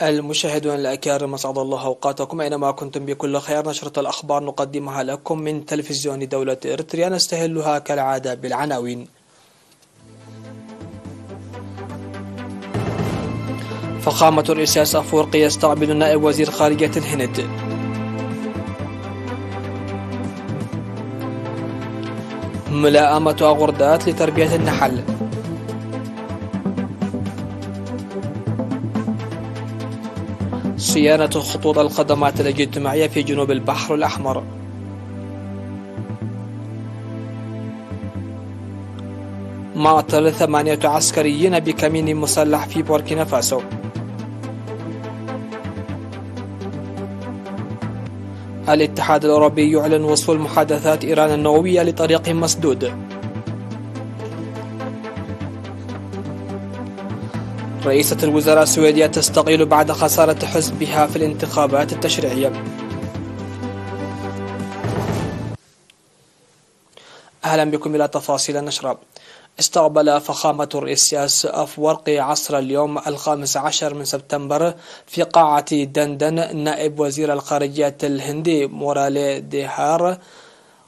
المشاهدون الأكارم، أسعد الله أوقاتكم أينما كنتم بكل خير. نشرة الأخبار نقدمها لكم من تلفزيون دولة إريتريا، نستهلها كالعادة بالعناوين. فخامة الرئيس أفورقي يستقبل نائب وزير خارجية الهند. ملائمة غردات لتربية النحل. صيانة خطوط الخدمات الاجتماعية في جنوب البحر الأحمر. معطل 8 عسكريين بكمين مسلح في بوركينا فاسو. الاتحاد الأوروبي يعلن وصول محادثات إيران النووية لطريق مسدود. رئيسة الوزراء السويدية تستقيل بعد خسارة حزبها في الانتخابات التشريعية. أهلا بكم إلى تفاصيل النشرة. استقبل فخامة الرئيس أفورقي عصر اليوم 15 من سبتمبر في قاعة دندن نائب وزير الخارجية الهندي مورالي ديهار.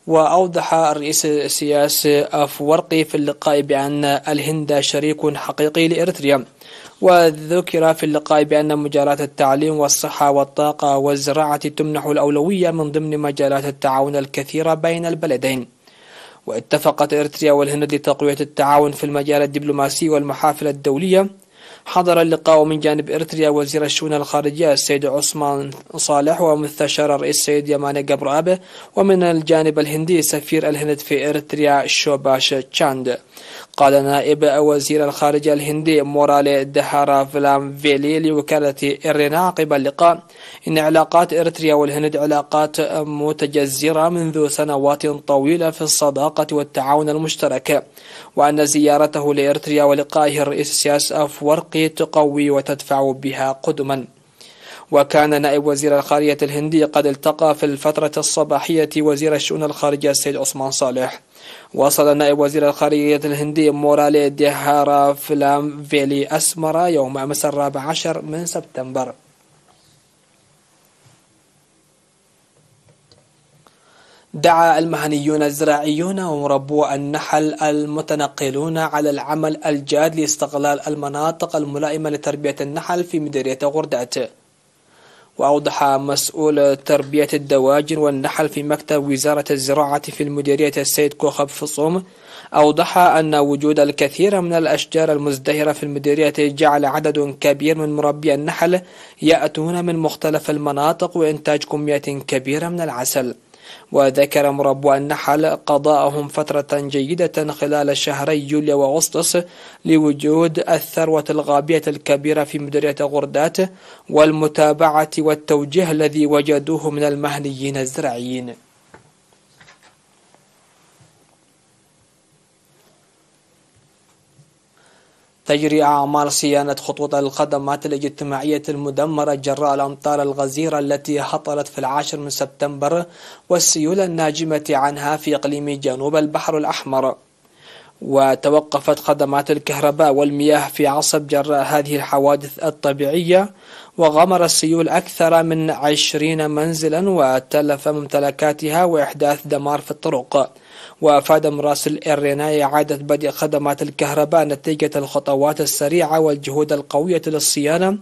وأوضح الرئيس السياسي أفورقي في اللقاء بأن الهند شريك حقيقي لإريتريا. وذكر في اللقاء بأن مجالات التعليم والصحة والطاقة والزراعة تمنح الأولوية من ضمن مجالات التعاون الكثيرة بين البلدين. واتفقت إريتريا والهند لتقوية التعاون في المجال الدبلوماسي والمحافل الدولية. حضر اللقاء من جانب إريتريا وزير الشؤون الخارجية السيد عثمان صالح ومستشار الرئيس السيد يماني جبرآب، ومن الجانب الهندي سفير الهند في إريتريا شوباش تشاند. قال نائب وزير الخارجية الهندي مورالي دهارا فلام فيلي لوكالة إرينا عقب اللقاء إن علاقات إريتريا والهند علاقات متجذرة منذ سنوات طويلة في الصداقة والتعاون المشترك، وأن زيارته لإريتريا ولقائه الرئيس السياسي أفورقي تقوي وتدفع بها قدما. وكان نائب وزير الخارجية الهندي قد التقى في الفترة الصباحية وزير الشؤون الخارجية السيد عثمان صالح. وصل نائب وزير الخارجية الهندي مورالي ديهارا فلام فيلي أسمرا يوم أمس 14 من سبتمبر. دعا المهنيون الزراعيون ومربو النحل المتنقلون على العمل الجاد لاستغلال المناطق الملائمة لتربية النحل في مديرية غردات. وأوضح مسؤول تربية الدواجن والنحل في مكتب وزارة الزراعة في المديرية السيد كوخب فصوم، أوضح أن وجود الكثير من الأشجار المزدهرة في المديرية جعل عدد كبير من مربي النحل يأتون من مختلف المناطق وإنتاج كميات كبيرة من العسل. وذكر مربو النحل قضاءهم فترة جيدة خلال شهري يوليو وأغسطس لوجود الثروة الغابية الكبيرة في مديرية غردات والمتابعة والتوجيه الذي وجدوه من المهنيين الزراعيين. تجري أعمال صيانة خطوط الخدمات الاجتماعية المدمرة جراء الأمطار الغزيرة التي هطلت في 10 من سبتمبر والسيول الناجمة عنها في إقليم جنوب البحر الأحمر. وتوقفت خدمات الكهرباء والمياه في عصب جراء هذه الحوادث الطبيعية، وغمر السيول أكثر من 20 منزلا وتلف ممتلكاتها وإحداث دمار في الطرق. وأفاد مراسل إرينا إعادة بدء خدمات الكهرباء نتيجة الخطوات السريعة والجهود القوية للصيانة،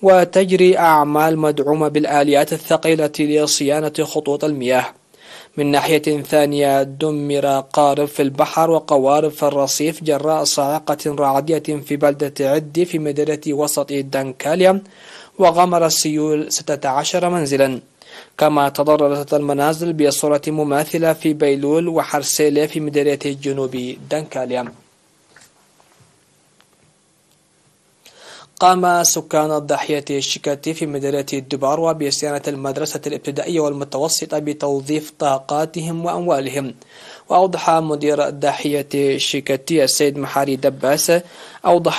وتجري أعمال مدعومة بالآليات الثقيلة لصيانة خطوط المياه. من ناحية ثانية دمر قارب في البحر وقوارب في الرصيف جراء صاعقة رعدية في بلدة عدي في مدينة وسط دنكاليا، وغمر السيول 16 منزلا. كما تضررت المنازل بصورة مماثلة في بيلول وحرسيلة في مديرية جنوب دنكاليا. قام سكان الضاحية الشيكاتي في مديرية الدبار بصيانة المدرسة الابتدائية والمتوسطة بتوظيف طاقاتهم وأموالهم. وأوضح مدير الضاحية الشيكاتي السيد محاري دباس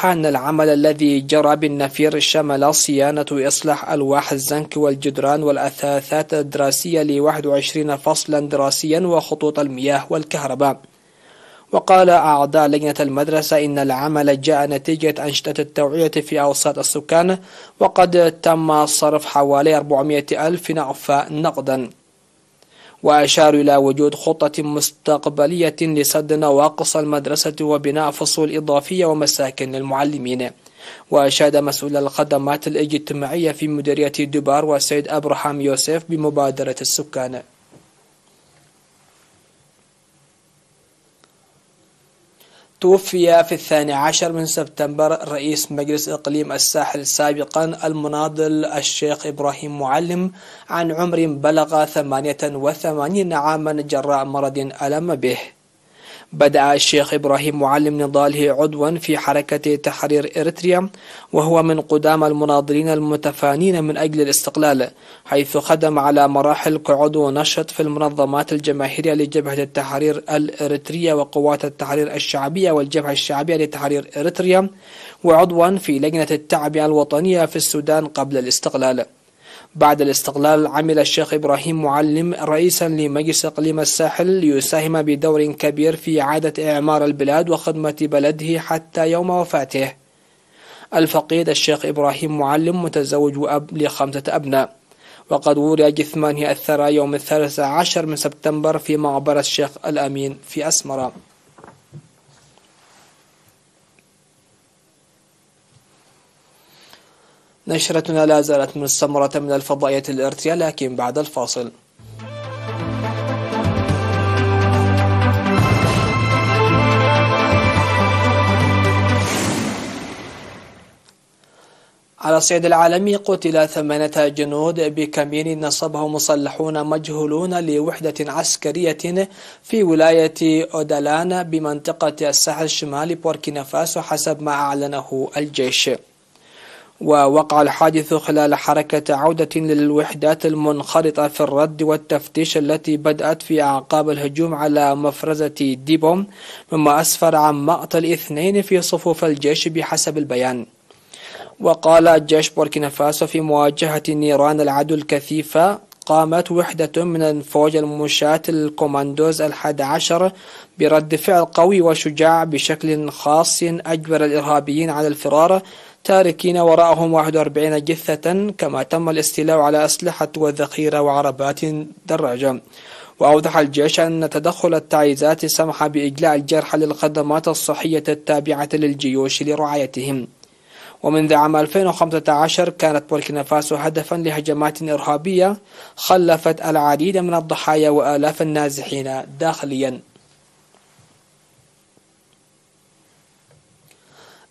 أن العمل الذي جرى بالنفير شمل صيانة وإصلاح ألواح الزنك والجدران والأثاثات الدراسية ل21 فصلا دراسيا وخطوط المياه والكهرباء. وقال أعضاء لجنة المدرسة إن العمل جاء نتيجة أنشطة التوعية في أوساط السكان، وقد تم صرف حوالي 400 ألف نعفة نقدا. وأشاروا إلى وجود خطة مستقبلية لسد نواقص المدرسة وبناء فصول إضافية ومساكن للمعلمين. وأشاد مسؤول الخدمات الاجتماعية في مديرية دبار والسيد أبراهام يوسف بمبادرة السكان. توفي في 12 من سبتمبر رئيس مجلس إقليم الساحل سابقا المناضل الشيخ إبراهيم معلم عن عمر بلغ 88 عاما جراء مرض ألم به. بدأ الشيخ إبراهيم معلم نضاله عضوا في حركة تحرير إريتريا، وهو من قدام المناضلين المتفانين من أجل الاستقلال، حيث خدم على مراحل كعضو نشط في المنظمات الجماهيرية لجبهة التحرير الإريترية وقوات التحرير الشعبية والجبهة الشعبية لتحرير إريتريا، وعضوا في لجنة التعبئة الوطنية في السودان قبل الاستقلال. بعد الاستقلال عمل الشيخ إبراهيم معلم رئيسا لمجلس إقليم الساحل ليساهم بدور كبير في إعادة إعمار البلاد وخدمة بلده حتى يوم وفاته. الفقيد الشيخ إبراهيم معلم متزوج وأب ل5 أبناء، وقد وري جثمانه الثرى يوم 13 من سبتمبر في مقبرة الشيخ الأمين في أسمرة. نشرتنا لا زالت مستمرة من الفضائية الإريترية، لكن بعد الفاصل. على الصعيد العالمي قتل 8 جنود بكمين نصبه مسلحون مجهولون لوحدة عسكرية في ولاية أودالان بمنطقة الساحل الشمالي بوركينا فاسو حسب ما أعلنه الجيش. ووقع الحادث خلال حركة عودة للوحدات المنخرطة في الرد والتفتيش التي بدأت في أعقاب الهجوم على مفرزة ديبوم، مما أسفر عن مقتل 2 في صفوف الجيش بحسب البيان. وقال الجيش بوركينا فاسو في مواجهة نيران العدو الكثيفة قامت وحدة من الفوج المشاة الكوماندوز 11 برد فعل قوي وشجاع بشكل خاص أجبر الإرهابيين على الفرار، تاركين وراءهم 41 جثة، كما تم الاستيلاء على أسلحة وذخيرة وعربات دراجة. وأوضح الجيش أن تدخل التعييزات سمح بإجلاء الجرحى للخدمات الصحية التابعة للجيوش لرعايتهم. ومنذ عام 2015 كانت بوركينا فاسو هدفا لهجمات إرهابية خلفت العديد من الضحايا وآلاف النازحين داخليا.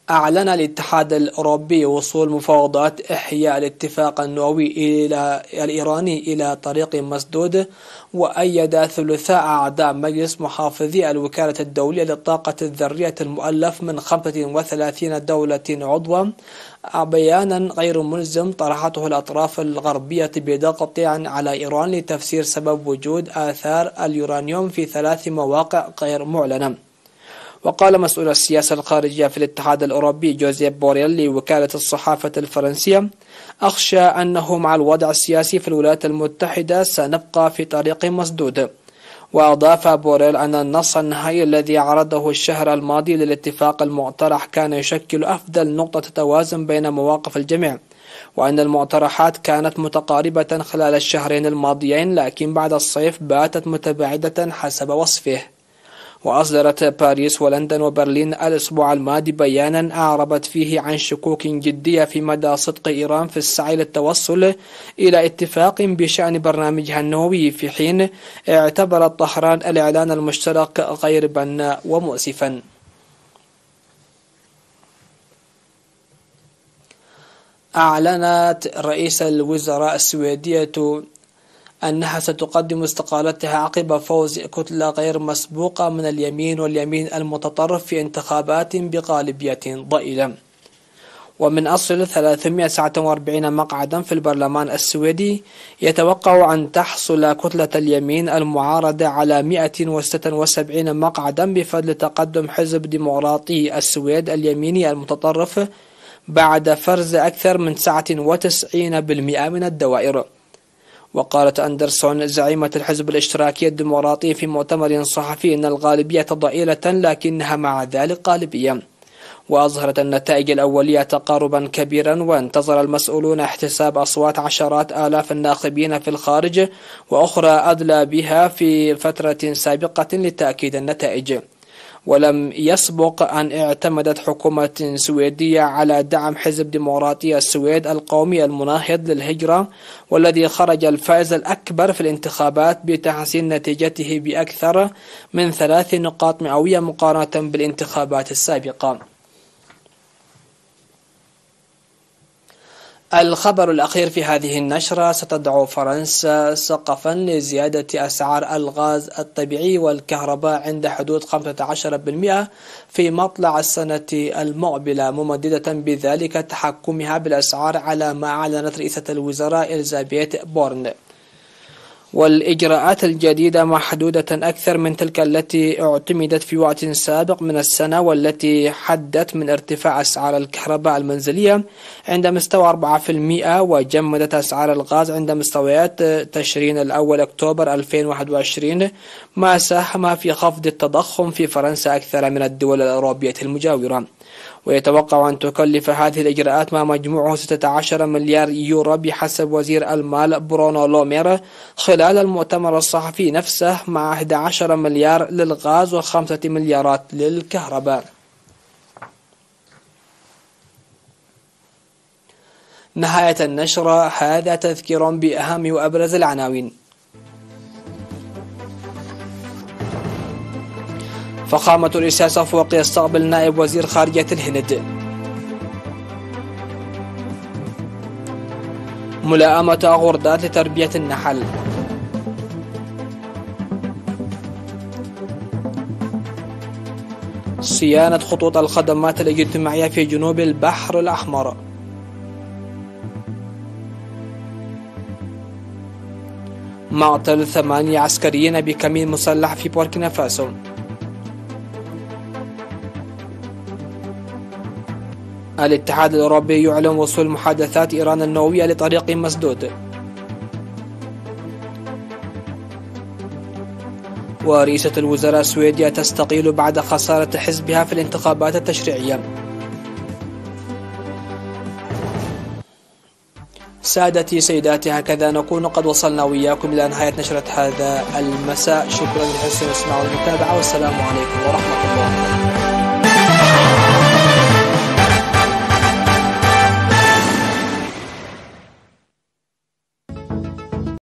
أعلن الاتحاد الأوروبي وصول مفاوضات إحياء الاتفاق النووي الإيراني إلى طريق مسدود، وأيد ثلثاء أعضاء مجلس محافظي الوكالة الدولية للطاقة الذرية المؤلف من 35 دولة عضوة بيانا غير ملزم طرحته الأطراف الغربية بضغط على إيران لتفسير سبب وجود آثار اليورانيوم في 3 مواقع غير معلنة. وقال مسؤول السياسة الخارجية في الاتحاد الأوروبي جوزيف بوريل لوكالة الصحافة الفرنسية: أخشى أنه مع الوضع السياسي في الولايات المتحدة سنبقى في طريق مسدود. وأضاف بوريل أن النص النهائي الذي عرضه الشهر الماضي للاتفاق المقترح كان يشكل أفضل نقطة توازن بين مواقف الجميع، وأن المقترحات كانت متقاربة خلال الشهرين الماضيين، لكن بعد الصيف باتت متباعدة حسب وصفه. وأصدرت باريس ولندن وبرلين الأسبوع الماضي بيانا أعربت فيه عن شكوك جدية في مدى صدق إيران في السعي للتوصل إلى اتفاق بشأن برنامجها النووي، في حين اعتبرت طهران الإعلان المشترك غير بناء ومؤسفا. أعلنت رئيس الوزراء السويدية أنها ستقدم استقالتها عقب فوز كتلة غير مسبوقة من اليمين واليمين المتطرف في انتخابات بغالبية ضئيلة. ومن أصل 349 مقعدا في البرلمان السويدي، يتوقع أن تحصل كتلة اليمين المعارضة على 176 مقعدا بفضل تقدم حزب ديمقراطي السويد اليميني المتطرف بعد فرز أكثر من 99% من الدوائر. وقالت أندرسون زعيمة الحزب الاشتراكي الديمقراطي في مؤتمر صحفي أن الغالبية ضئيلة لكنها مع ذلك غالبية. وأظهرت النتائج الأولية تقاربا كبيرا، وانتظر المسؤولون احتساب أصوات عشرات آلاف الناخبين في الخارج وأخرى أدلى بها في فترة سابقة لتأكيد النتائج. ولم يسبق أن اعتمدت حكومة سويدية على دعم حزب ديمقراطي السويد القومي المناهض للهجرة، والذي خرج الفائز الأكبر في الانتخابات بتحسين نتيجته بأكثر من 3 نقاط مئوية مقارنة بالانتخابات السابقة. الخبر الأخير في هذه النشرة: ستضع فرنسا سقفا لزيادة أسعار الغاز الطبيعي والكهرباء عند حدود 15% في مطلع السنة المقبلة، ممددة بذلك تحكمها بالأسعار على ما أعلنت رئيسة الوزراء إليزابيث بورن. والإجراءات الجديدة محدودة أكثر من تلك التي اعتمدت في وقت سابق من السنة، والتي حدت من ارتفاع أسعار الكهرباء المنزلية عند مستوى 4%، وجمدت أسعار الغاز عند مستويات تشرين الأول أكتوبر 2021، ما ساهم في خفض التضخم في فرنسا أكثر من الدول الأوروبية المجاورة. ويتوقع أن تكلف هذه الإجراءات ما مجموعه 16 مليار يورو بحسب وزير المال برونو لومير خلال المؤتمر الصحفي نفسه، مع 11 مليار للغاز و5 مليارات للكهرباء. نهاية النشرة. هذا تذكير بأهم وأبرز العناوين. فخامة الرئيس أفورقي يستقبل نائب وزير خارجية الهند. ملائمة غردات لتربية النحل. صيانة خطوط الخدمات الاجتماعية في جنوب البحر الأحمر. مقتل 8 عسكريين بكمين مسلح في بوركينا فاسو. الاتحاد الأوروبي يعلن وصول محادثات إيران النووية لطريق مسدود. ورئيسة الوزراء السويدية تستقيل بعد خسارة حزبها في الانتخابات التشريعية. سادتي سيداتي، هكذا نكون قد وصلنا وإياكم إلى نهاية نشرة هذا المساء. شكرا لحسن الاستماع والمتابعة، والسلام عليكم ورحمة الله.